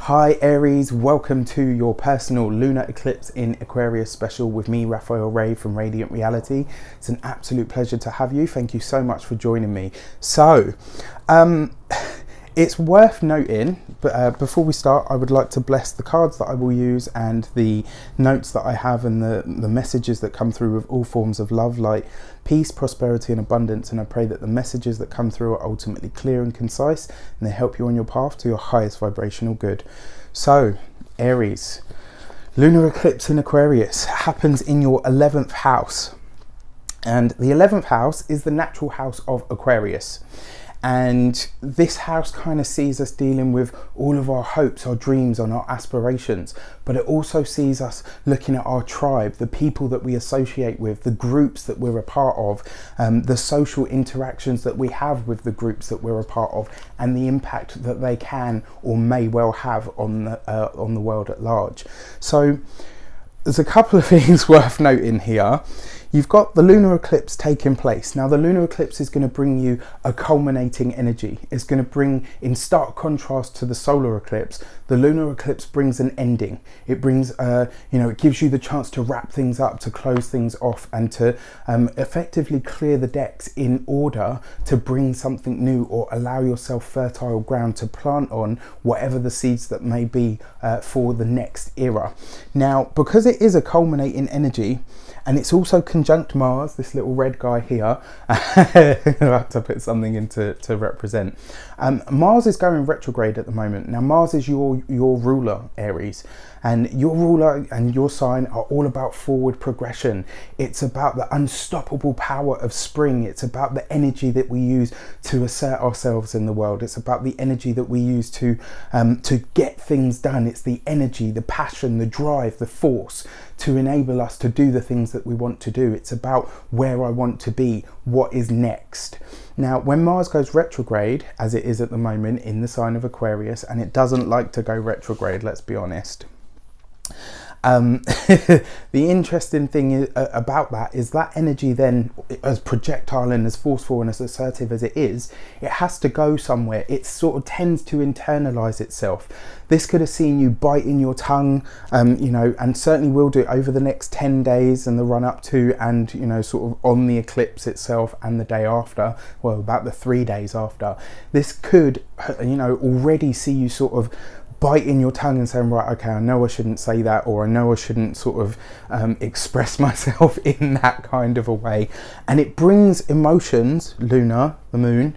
Hi Aries, welcome to your personal lunar eclipse in Aquarius special with me, Raphael.rey from Reydiant Reality. It's an absolute pleasure to have you. Thank you so much for joining me. So, it's worth noting, but before we start, I would like to bless the cards that I will use and the notes that I have and the messages that come through with all forms of love, like peace, prosperity and abundance. And I pray that the messages that come through are ultimately clear and concise and they help you on your path to your highest vibrational good. So, Aries, lunar eclipse in Aquarius happens in your 11th house. And the 11th house is the natural house of Aquarius. And this house kind of sees us dealing with all of our hopes, our dreams, and our aspirations. But it also sees us looking at our tribe, the people that we associate with, the groups that we're a part of, the social interactions that we have with the groups that we're a part of, and the impact that they can or may well have on the world at large. So there's a couple of things worth noting here. You've got the lunar eclipse taking place. Now the lunar eclipse is going to bring you a culminating energy. It's going to bring, in stark contrast to the solar eclipse, the lunar eclipse brings an ending. It brings, it gives you the chance to wrap things up, to close things off, and to effectively clear the decks in order to bring something new or allow yourself fertile ground to plant on whatever the seeds that may be for the next era. Now, because it is a culminating energy, and it's also conjunct Mars, this little red guy here. I have to put something in to represent. Mars is going retrograde at the moment. Now Mars is your ruler, Aries, and your ruler and your sign are all about forward progression. It's about the unstoppable power of spring. It's about the energy that we use to assert ourselves in the world. It's about the energy that we use to get things done. It's the energy, the passion, the drive, the force to enable us to do the things that we want to do. It's about where I want to be, what is next. Now, when Mars goes retrograde, as it is at the moment in the sign of Aquarius, and it doesn't like to go retrograde, let's be honest. The interesting thing about that is that energy then, as projectile and as forceful and as assertive as it is, it has to go somewhere. It sort of tends to internalize itself. This could have seen you biting your tongue, and certainly will do over the next 10 days and the run up to, and sort of on the eclipse itself and the day after, well, about the 3 days after. This could, already see you sort of biting your tongue and saying, right, okay, I know I shouldn't say that, or I know I shouldn't sort of express myself in that kind of a way. And it brings emotions, lunar, the moon,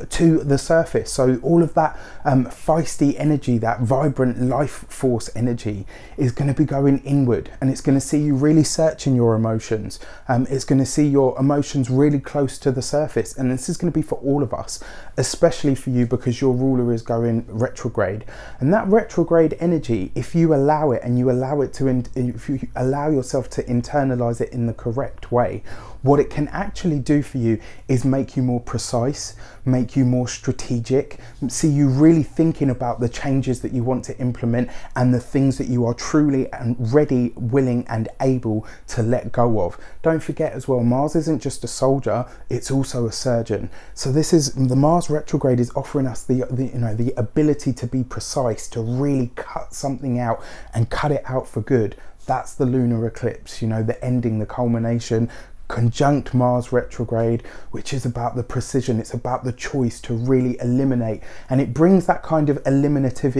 to the surface. So all of that feisty energy, that vibrant life force energy is going to be going inward, and it's going to see you really searching your emotions. It's going to see your emotions really close to the surface, and this is going to be for all of us, especially for you because your ruler is going retrograde. And that retrograde energy, if you allow it, and you allow it to, if you allow yourself to internalize it in the correct way, what it can actually do for you is make you more precise, make you more strategic, see you really thinking about the changes that you want to implement and the things that you are truly and ready, willing and able to let go of. Don't forget as well, Mars isn't just a soldier, it's also a surgeon. So this is, the Mars retrograde is offering us the ability to be precise, to really cut something out and cut it out for good. That's the lunar eclipse, the ending, the culmination, conjunct Mars retrograde, which is about the precision. It's about the choice to really eliminate, and it brings that kind of eliminative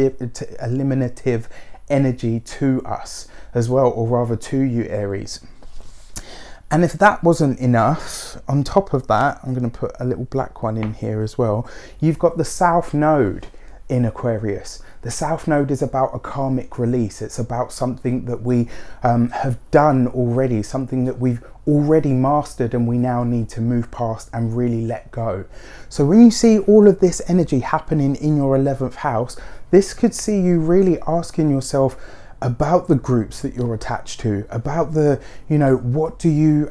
energy to us as well, or rather to you, Aries. And if that wasn't enough, on top of that, I'm going to put a little black one in here as well. You've got the South Node in Aquarius. The South Node is about a karmic release. It's about something that we have done already, something that we've already mastered and we now need to move past and really let go. So when you see all of this energy happening in your 11th house, this could see you really asking yourself about the groups that you're attached to, about the, what do you,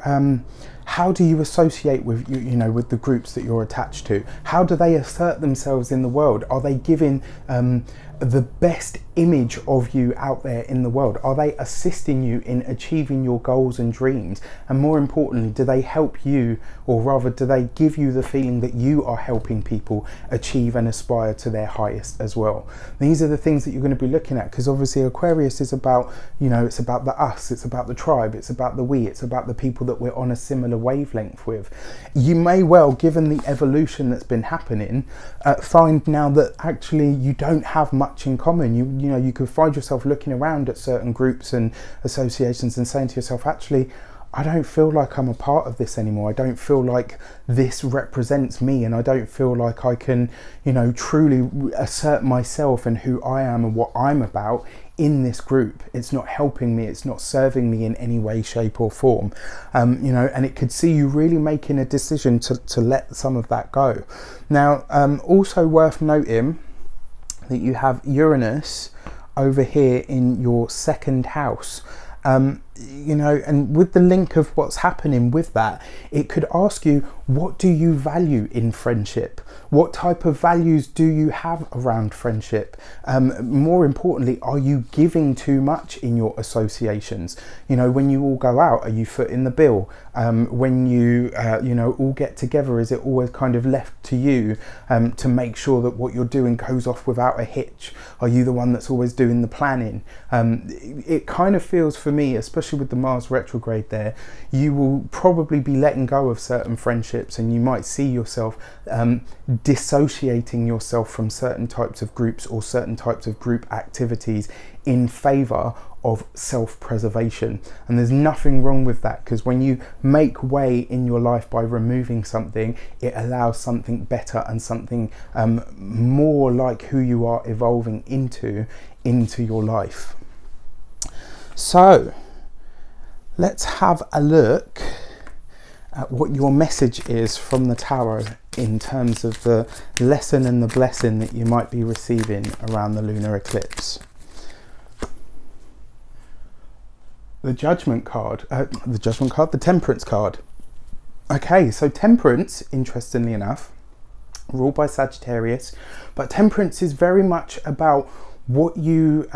how do you associate with, with the groups that you're attached to? How do they assert themselves in the world? Are they giving the best image of you out there in the world? Are they assisting you in achieving your goals and dreams? And more importantly, do they help you, or rather do they give you the feeling that you are helping people achieve and aspire to their highest as well? These are the things that you're going to be looking at, because obviously Aquarius is about, you know, it's about the us, it's about the tribe, it's about the we, it's about the people that we're on a similar wavelength with. You may well, given the evolution that's been happening, find now that actually you don't have much in common. You know, you could find yourself looking around at certain groups and associations and saying to yourself, actually, I don't feel like I'm a part of this anymore. I don't feel like this represents me, and I don't feel like I can, you know, truly assert myself and who I am and what I'm about in this group. It's not helping me, it's not serving me in any way, shape or form. You know, and it could see you really making a decision to let some of that go. Now, also worth noting that you have Uranus over here in your second house. You know, and with the link of what's happening with that, it could ask you, what do you value in friendship? What type of values do you have around friendship? More importantly, are you giving too much in your associations? You know, when you all go out, are you footing the bill? When you, you know, all get together, is it always kind of left to you to make sure that what you're doing goes off without a hitch? Are you the one that's always doing the planning? It kind of feels for me, especially with the Mars retrograde there, you will probably be letting go of certain friendships, and you might see yourself dissociating yourself from certain types of groups or certain types of group activities in favor of self-preservation. And there's nothing wrong with that, because when you make way in your life by removing something, it allows something better and something more like who you are evolving into your life. So let's have a look at what your message is from the tarot in terms of the lesson and the blessing that you might be receiving around the lunar eclipse. The Judgment card, the Temperance card. Okay, so Temperance, interestingly enough, ruled by Sagittarius, but Temperance is very much about what you,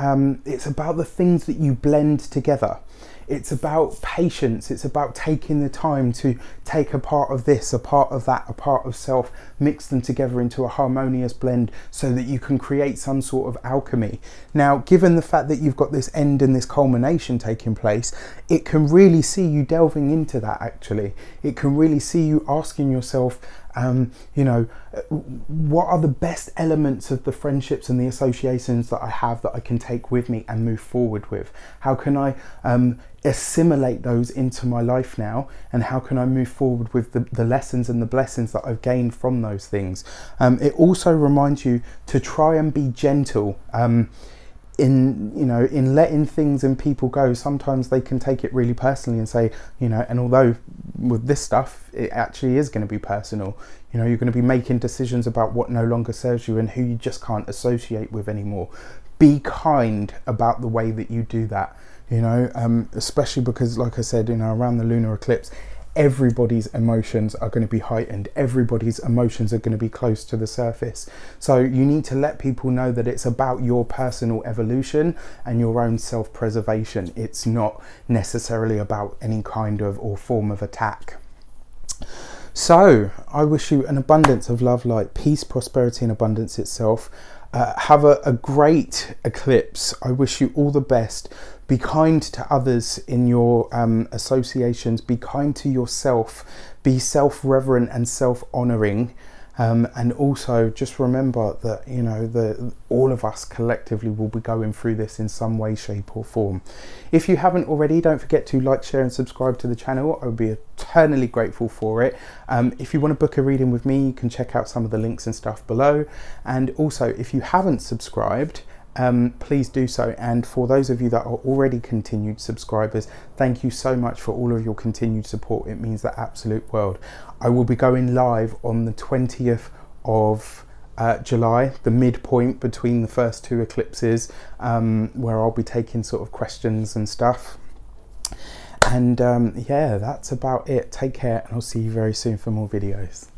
it's about the things that you blend together. It's about patience. It's about taking the time to take a part of this, a part of that, a part of self, mix them together into a harmonious blend so that you can create some sort of alchemy. Now, given the fact that you've got this end and this culmination taking place, it can really see you delving into that actually. It can really see you asking yourself, you know, what are the best elements of the friendships and the associations that I have that I can take with me and move forward with? How can I assimilate those into my life now, and how can I move forward with the lessons and the blessings that I've gained from those things? It also reminds you to try and be gentle in, you know, in letting things and people go. Sometimes they can take it really personally and say, you know, and although with this stuff it actually is going to be personal, you know, you're going to be making decisions about what no longer serves you and who you just can't associate with anymore. Be kind about the way that you do that, you know, especially because, like I said, you know, around the lunar eclipse, everybody's emotions are going to be heightened. Everybody's emotions are going to be close to the surface. So you need to let people know that it's about your personal evolution and your own self-preservation. It's not necessarily about any kind of or form of attack. So I wish you an abundance of love, light, peace, prosperity and abundance itself. Have a great eclipse. I wish you all the best. Be kind to others in your associations. Be kind to yourself. Be self-reverent and self-honouring. And also just remember that, you know, all of us collectively will be going through this in some way, shape or form. If you haven't already, don't forget to like, share and subscribe to the channel. I would be eternally grateful for it. If you want to book a reading with me, you can check out some of the links and stuff below. And also, if you haven't subscribed, please do so. And for those of you that are already continued subscribers, thank you so much for all of your continued support. It means the absolute world. I will be going live on the 20th of July, the midpoint between the first two eclipses, where I'll be taking sort of questions and stuff. And yeah, that's about it. Take care, and I'll see you very soon for more videos.